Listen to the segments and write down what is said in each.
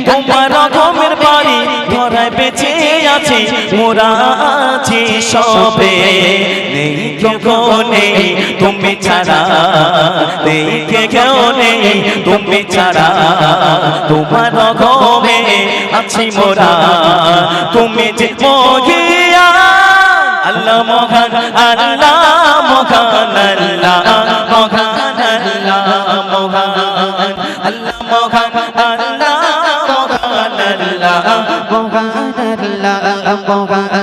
তোমার ঘুমের বাড়ি ধরায় বেঁচে আছে মোরা আছি সবে নেই কেউ নেই তুমি ছাড়া নেই কেউ নেই তুমি ছাড়া তোমার ঘুমে আছি মোরা তুমি যে মহিয়া আল্লাহ মহান আল্লাহ মহান আল্লাহ মহান আল্লাহ মহান আল্লাহ মহান আল্লাহ মহান আল্লাহ মহান আল্লাহ মহান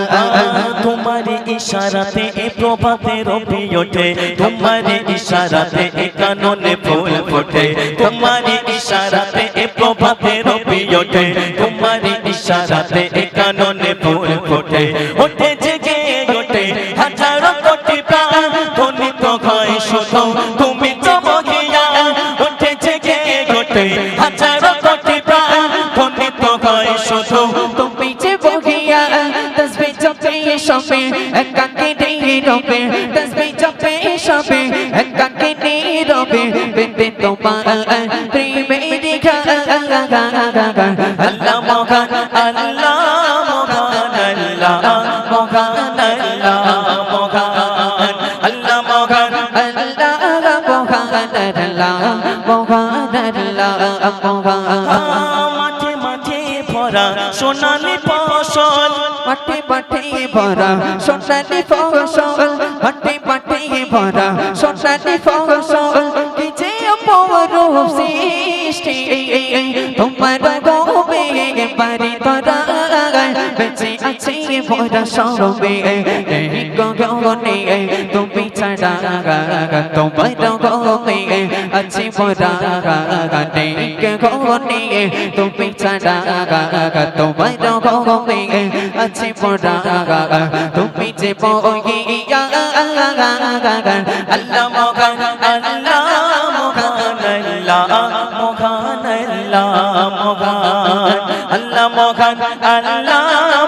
তোমার ইশারাতে এ প্রভাতে রবি ওঠে তোমার ইশারাতে এ কাননে ফুল ফোটে তোমার ইশারাতে এ প্রভাতে রবি ওঠে তোমার ইশারাতে এ কাননে ফুল ফোটে ওঠে জেগে ওঠে হাজারো কোটি প্রাণ ধ্বনিত হয় শুধু তুমি চমকিয়া ওঠে জেগে ওঠে হাজারো কোটি প্রাণ ধ্বনিত হয় শুধু তুমি যে বহিয়া তসবিহ জপে সবে একাকে নীরবে তসবিহ জপে সবে একাকে নীরবে পেতে তোমার প্রেমের গান আল্লাহ মহান আল্লাহ মহান আল্লাহ মহান আল্লাহ মহান আল্লাহ মহান আল্লাহ মহান আল্লাহ মহান আল্লাহ মহান মাঠে মাঠে ভরা সোনালি ফসল মাঠে মাঠে ভরা সোনালি ফসল মাঠে মাঠে ভরা সোনালি ফসল কি যে অপরূপ সৃষ্টি তোমার গোবে বাড়ি তোরা বেঁচে আছে ভরা সবে গগনে তুমি ছাড়া তোমার গোবে আছে ভরা গগনে তুমি ছাড়া তোমার গোবে আছে ভরা তুমি যে বহিয়া আল্লাহ মহান আল্লাহ মহান আল্লাহ মহান আল্লাহ মহান আল্লাহ মহান আল্লাহ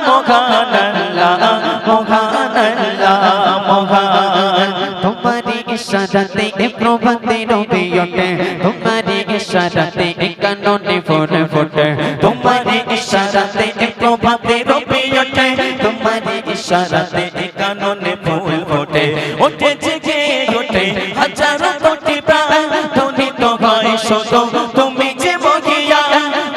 মহান আল্লাহ মহান আল্লাহ মহান তোমারি ইশারাতে প্রভাতে রবি ওঠে তোমারি ইশারাতে কাননে ফোটে ফোটে তোমারি ইশারাতে প্রভাতে রবি ওঠে তোমারি ইশারাতে কাননে ফুল ফোটে ওঠে জেগে ওঠে হাজারো কোটি প্রাণ ধ্বনিত হয় শুধু তুমি যে বহিয়া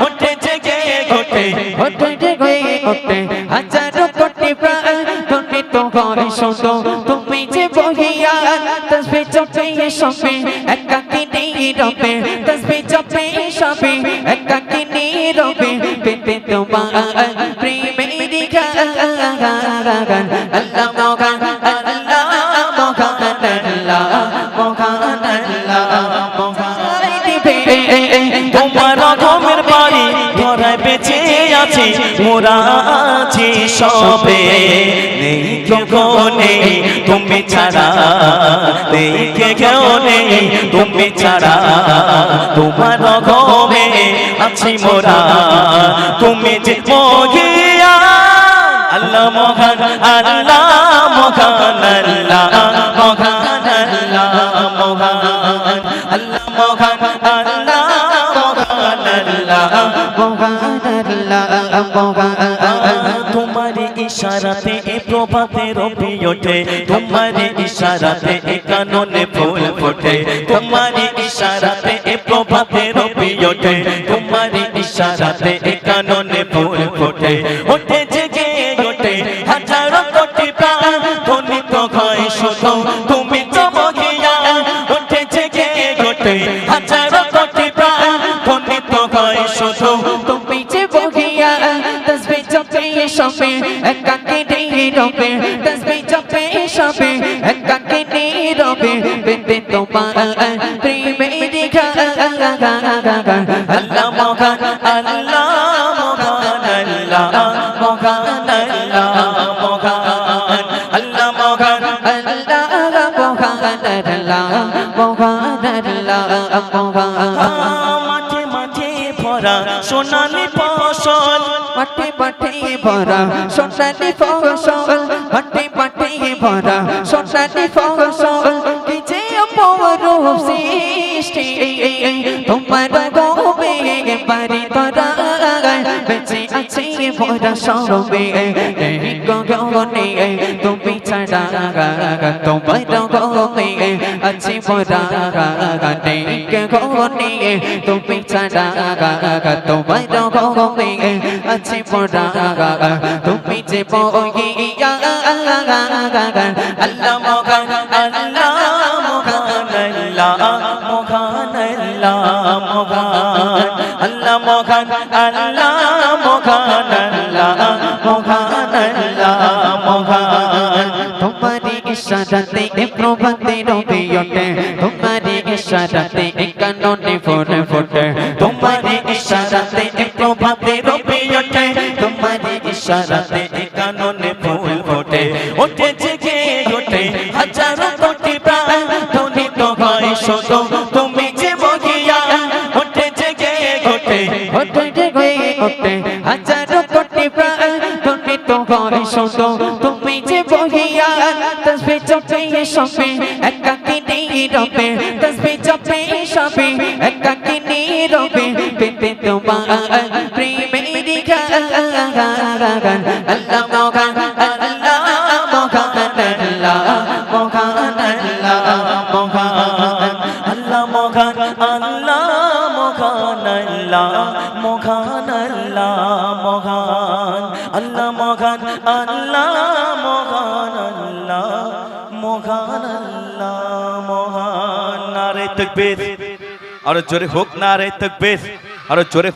ওঠে জেগে ওঠে ওঠে জেগে ওঠে হাজারো কোটি প্রাণ ধ্বনিত হয় শুধু তুমি যে বহিয়া তসবিহ জপে সবে একাকি নীরবে তসবিহ জপে সবে একাকি নীরবে পেতে তোমার প্রেমের গান আল্লাহ মহান আল্লাহ মহান আল্লাহ মহান আল্লাহ মহান তোমার ঘুমের বাড়ি ধরায় বেঁচে আছে মোরা আছি সবে নেই কেউ নেই তুমি ছাড়া নেই কেউ নেই তুমি ছাড়া তোমার ঘুমে আছি মোরা তুমি যে মহিয়া আল্লাহ মহান আল্লাহ মহান আল্লাহ মহান আল্লাহ মহান আল্লাহ মহান আল্লাহ মহান আল্লাহ মহান আল্লাহ মহান তোমারি ইশারাতে এ প্রভাতে রবি ওঠে তোমারি ইশারাতে এ কাননে ফুল ফোটে তোমারি ইশারাতে এ প্রভাতে রবি ওঠে তোমারি ইশারাতে এ কাননে ফুল ফোটে ওঠে জেগে ওঠে হাজারো কোটি প্রাণ ধ্বনিত হয় শুধু তুমি চমকিয়া ওঠে জেগে ওঠে হাজারো কোটি প্রাণ ধ্বনিত হয় শুধু তুমি যে বহিয়া তসবিহ জপে সবে একাকি নীরবে তসবিহ জপে সবে একাকি নীরবে পেতে তোমার প্রেমের গান আল্লাহ মহান আল্লাহ মহান আল্লাহ মহান আল্লাহ মহান আল্লাহ মহান আল্লাহ মহান আল্লাহ মহান আল্লাহ মহান মাঠে মাঠে ভরা সোনালি ফসল মাঠে মাঠে ভরা সোনালি ফসল মাঠে মাঠে ভরা সোনালি ফসল কি যে অপরূপ সৃষ্টি তোমার গোবে বাড়ি তোরা বেঁচে আছি মোরা সরবে এই গগনে তুমি ছাড়া তোমার গগনে আছি মোরা নেই গগনে তুমি ছাড়া তোমার গগনে আছি মোরা তুমি যে বইয়া আল্লাহ মগান আল্লাহ মগান আল্লাহ মগান আল্লাহ মগান আল্লাহ মগান আল্লাহ মগান আল্লাহ মগান আল্লাহ মগান তোমারি ইশারাতে প্রভাতে রবি ওঠে তোমারি ইশারাতে কাননে ফোটে ফোটে তোমারি ইশারাতে প্রভাতে রবি ওঠে তোমারি ইশারাতে কাননে ফুল ফোটে ওঠে জেগে ওঠে হাজারো কোটি প্রাণ ধ্বনিত হয় শুধু তুমি যে বহিয়া ওঠে জেগে ওঠে ওঠে জেগে ওঠে হাজারো কোটি প্রাণ ধ্বনিত হয় শুধু তুমি যে বহিয়া তসবিহ জপে সবে একাকিনী রবে তসবিহ জপে সবে একাকিনী রবে পেতে তোমার প্রেমের গান আল্লাহ মগান আল্লাহ মগান আল্লাহ মগান আল্লাহ মগান আল্লাহ মগান আল্লাহ মগান আল্লাহ মগান আল্লাহ মগান আল্লাহ মগান আল্লাহ মগান আল্লাহ মগান আল্লাহ মগান নারে তাকবীর আর জোরে হোক নারে তাকবীর আর জোরে